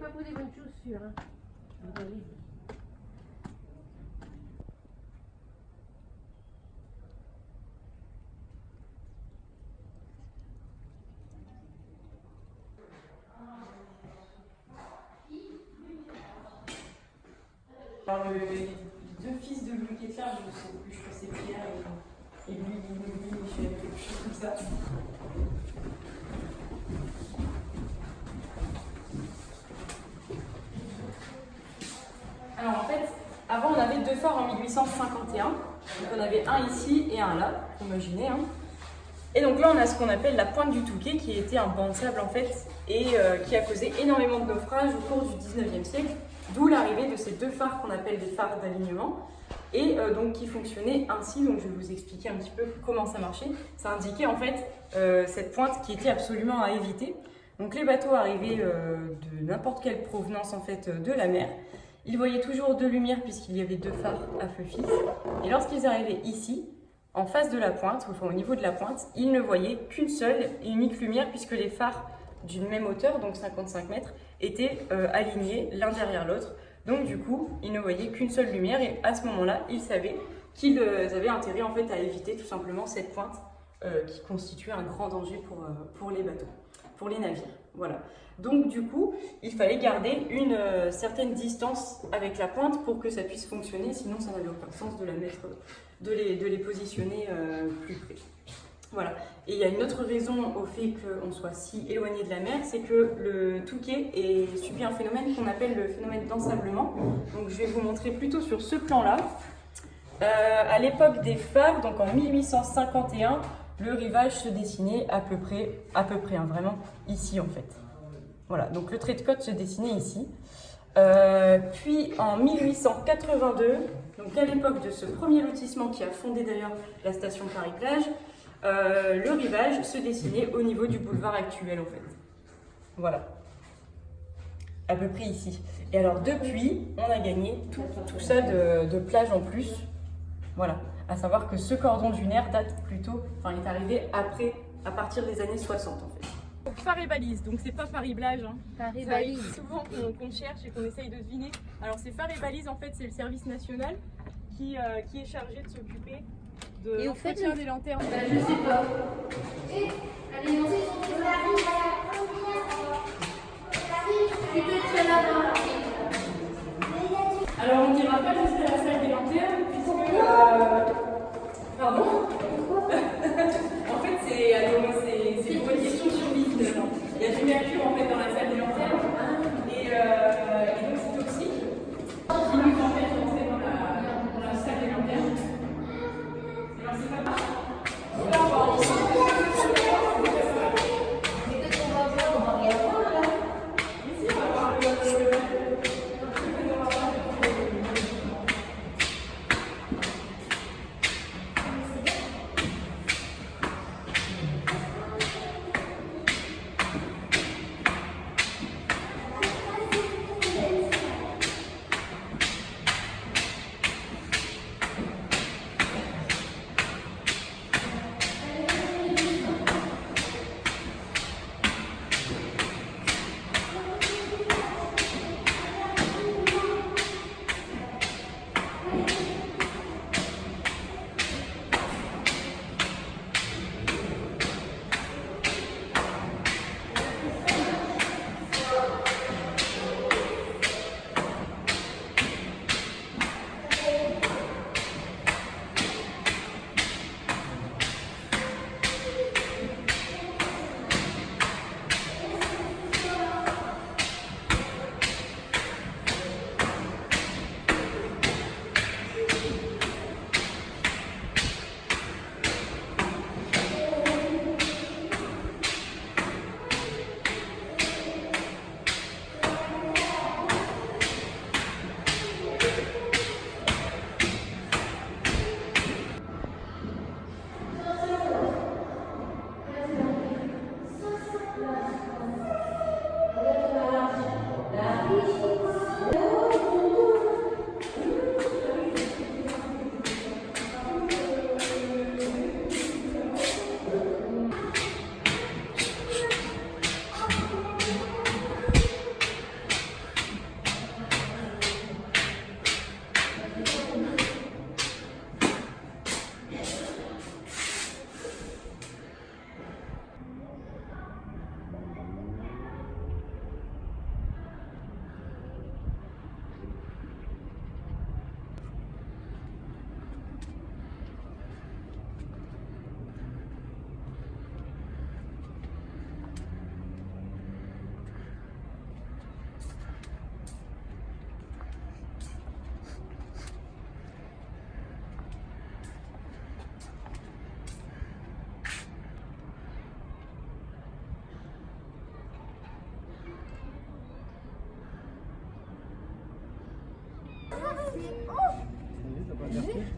pas pour des bonnes chaussures. Hein. Vous avez dit. Alors, les deux fils de Louis Kessler, je ne sais plus, je crois que c'est Pierre et Louis, Michel, quelque chose comme ça. Alors en fait, avant on avait deux phares en 1851. Donc on avait un ici et un là, imaginez. Hein. Et donc là on a ce qu'on appelle la pointe du Touquet, qui était un banc de sable en fait, et qui a causé énormément de naufrages au cours du 19e siècle. D'où l'arrivée de ces deux phares qu'on appelle des phares d'alignement et donc qui fonctionnaient ainsi. Donc je vais vous expliquer un petit peu comment ça marchait. Ça indiquait en fait cette pointe qui était absolument à éviter. Donc les bateaux arrivaient de n'importe quelle provenance en fait de la mer. Ils voyaient toujours deux lumières puisqu'il y avait deux phares à feu fixe. Et lorsqu'ils arrivaient ici, en face de la pointe, enfin au niveau de la pointe, ils ne voyaient qu'une seule et unique lumière puisque les phares d'une même hauteur, donc 55 mètres, étaient alignés l'un derrière l'autre. Donc du coup, ils ne voyaient qu'une seule lumière et à ce moment-là, ils savaient qu'ils avaient intérêt en fait à éviter tout simplement cette pointe qui constituait un grand danger pour les bateaux, pour les navires. Voilà. Donc du coup, il fallait garder une certaine distance avec la pointe pour que ça puisse fonctionner, sinon ça n'avait aucun sens de la mettre, de les positionner plus près. Voilà. Et il y a une autre raison au fait qu'on soit si éloigné de la mer, c'est que le Touquet subit un phénomène qu'on appelle le phénomène d'ensablement. Donc je vais vous montrer plutôt sur ce plan-là. À l'époque des phares, donc en 1851, le rivage se dessinait à peu près hein, vraiment ici en fait. Voilà, donc le trait de côte se dessinait ici. Puis en 1882, donc à l'époque de ce premier lotissement qui a fondé d'ailleurs la station Paris-Plage, le rivage se dessinait au niveau du boulevard actuel en fait. Voilà, à peu près ici. Et alors depuis, on a gagné tout ça de plage en plus. Voilà, à savoir que ce cordon dunaire date plutôt, enfin est arrivé après, à partir des années 60 en fait. Donc, phare et balise, donc c'est pas Paris-Plage, hein. Paris-Balise. Souvent qu'on cherche et qu'on essaye de deviner. Alors c'est phare et balise en fait, c'est le service national qui est chargé de s'occuper de l'entretien des lanternes. Je sais pas. Allez, non, Alors on n'ira pas jusqu'à la salle des lanternes puisque... Pardon. En fait c'est pour une question de survie finalement. Il y a du mercure en fait dans la salle des lanternes et donc c'est toxique. Qui nous empêche d'entrer dans la salle des lanternes. Alors c'est pas grave.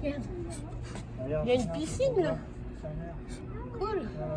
Il y a une piscine là. Cool.